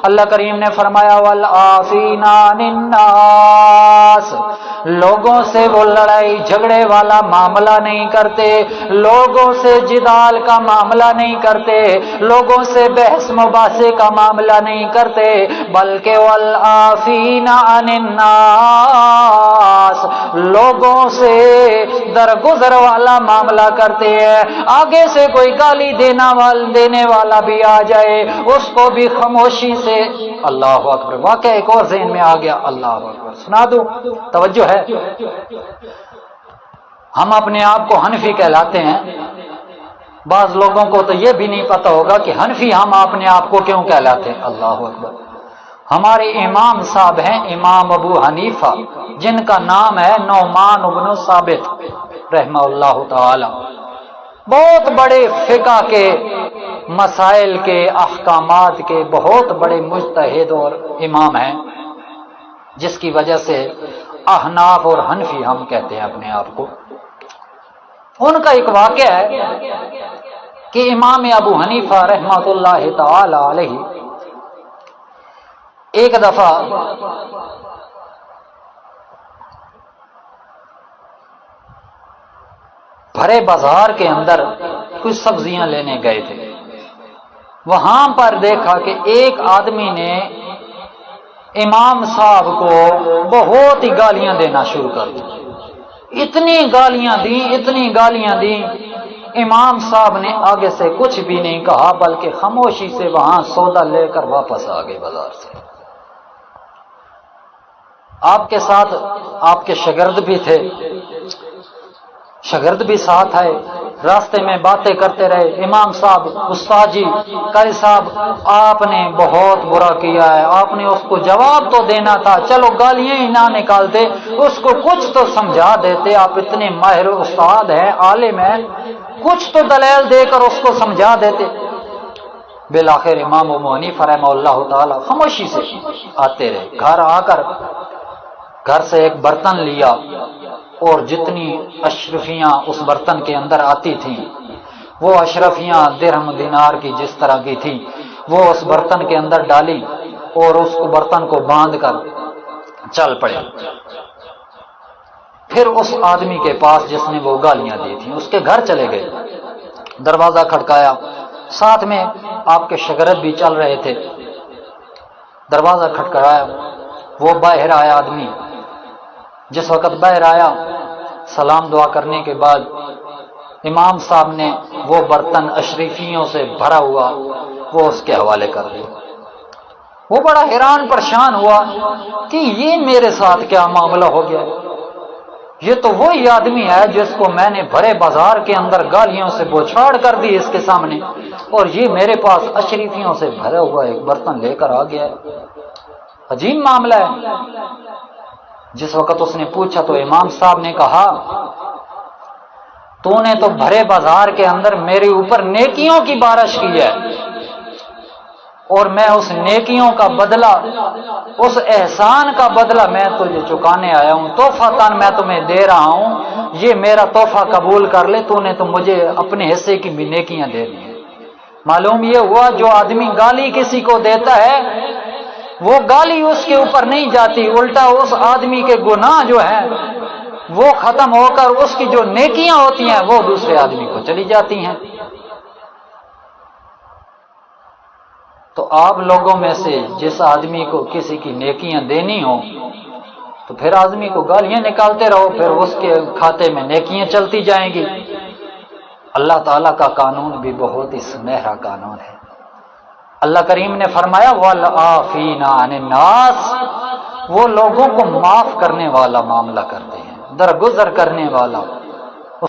اللہ کریم نے فرمایا والعافین عن الناس، لوگوں سے وہ لڑائی جھگڑے والا معاملہ نہیں کرتے، لوگوں سے جدال کا معاملہ نہیں کرتے، لوگوں سے بحث مباحثے کا معاملہ نہیں کرتے، بلکہ والعافین عن الناس، لوگوں سے درگزر والا معاملہ کرتے ہیں۔ آگے سے کوئی گالی دینے والا بھی آ جائے، اس کو بھی خاموشی سے، اللہ اکبر، واقعہ ایک اور ذہن میں آ گیا، اللہ اکبر، سنا دوں، توجہ ہے۔ ہم اپنے آپ کو حنفی کہلاتے ہیں، بعض لوگوں کو تو یہ بھی نہیں پتا ہوگا کہ حنفی ہم اپنے آپ کو کیوں کہلاتے ہیں، اللہ اکبر۔ ہمارے امام صاحب ہیں امام ابو حنیفہ، جن کا نام ہے نعمان بن ثابت رحمہ اللہ تعالی، بہت بڑے فقہ کے مسائل کے احکامات کے بہت بڑے مجتہد اور امام ہیں، جس کی وجہ سے احناف اور حنفی ہم کہتے ہیں اپنے آپ کو۔ ان کا ایک واقعہ ہے کہ امام ابو حنیفہ رحمۃ اللہ تعالی علیہ ایک دفعہ بھرے بازار کے اندر کچھ سبزیاں لینے گئے تھے، وہاں پر دیکھا کہ ایک آدمی نے امام صاحب کو بہت ہی گالیاں دینا شروع کر دی، اتنی گالیاں دیں، امام صاحب نے آگے سے کچھ بھی نہیں کہا، بلکہ خاموشی سے وہاں سودا لے کر واپس آ گئے بازار سے۔ آپ کے ساتھ آپ کے شاگرد بھی تھے، شاگرد بھی ساتھ آئے، راستے میں باتیں کرتے رہے، امام صاحب، استاد جی، قاری صاحب، آپ نے بہت برا کیا ہے، آپ نے اس کو جواب تو دینا تھا، چلو گالیاں ہی نہ نکالتے، اس کو کچھ تو سمجھا دیتے، آپ اتنے ماہر استاد ہیں، عالم ہیں، کچھ تو دلیل دے کر اس کو سمجھا دیتے۔ بالآخر امام ابو حنیفہ رحمہ اللہ تعالی خاموشی سے آتے رہے، گھر سے ایک برتن لیا، اور جتنی اشرفیاں اس برتن کے اندر آتی تھیں، وہ اشرفیاں درہم دینار کی جس طرح کی تھی، وہ اس برتن کے اندر ڈالی اور اس کو برتن کو باندھ کر چل پڑے۔ پھر اس آدمی کے پاس جس نے وہ گالیاں دی تھیں اس کے گھر چلے گئے، دروازہ کھٹکایا، ساتھ میں آپ کے شاگرد بھی چل رہے تھے، دروازہ کھٹکایا، وہ باہر آیا آدمی، جس وقت باہر آیا سلام دعا کرنے کے بعد امام صاحب نے وہ برتن اشرفیوں سے بھرا ہوا وہ اس کے حوالے کر دیا۔ وہ بڑا حیران پریشان ہوا کہ یہ میرے ساتھ کیا معاملہ ہو گیا، یہ تو وہی آدمی ہے جس کو میں نے بھرے بازار کے اندر گالیوں سے بوچھاڑ کر دی اس کے سامنے، اور یہ میرے پاس اشرفیوں سے بھرا ہوا ایک برتن لے کر آ گیا ہے، عجیب معاملہ ہے۔ جس وقت اس نے پوچھا تو امام صاحب نے کہا، تو نے تو بھرے بازار کے اندر میرے اوپر نیکیوں کی بارش کی ہے، اور میں اس نیکیوں کا بدلہ، اس احسان کا بدلہ میں تجھے چکانے آیا ہوں، تحفہ تن میں تمہیں دے رہا ہوں، یہ میرا تحفہ قبول کر لے، تو نے تو مجھے اپنے حصے کی بھی نیکیاں دے دی ہیں۔ معلوم یہ ہوا جو آدمی گالی کسی کو دیتا ہے وہ گالی اس کے اوپر نہیں جاتی، الٹا اس آدمی کے گناہ جو ہیں وہ ختم ہو کر اس کی جو نیکیاں ہوتی ہیں وہ دوسرے آدمی کو چلی جاتی ہیں۔ تو آپ لوگوں میں سے جس آدمی کو کسی کی نیکیاں دینی ہو تو پھر آدمی کو گالیاں نکالتے رہو، پھر اس کے کھاتے میں نیکیاں چلتی جائیں گی۔ اللہ تعالیٰ کا قانون بھی بہت ہی سنہرا قانون ہے۔ اللہ کریم نے فرمایا وَالْعَافِينَ عَنِ النَّاسِ، وہ لوگوں کو معاف کرنے والا معاملہ کرتے ہیں، درگزر کرنے والا،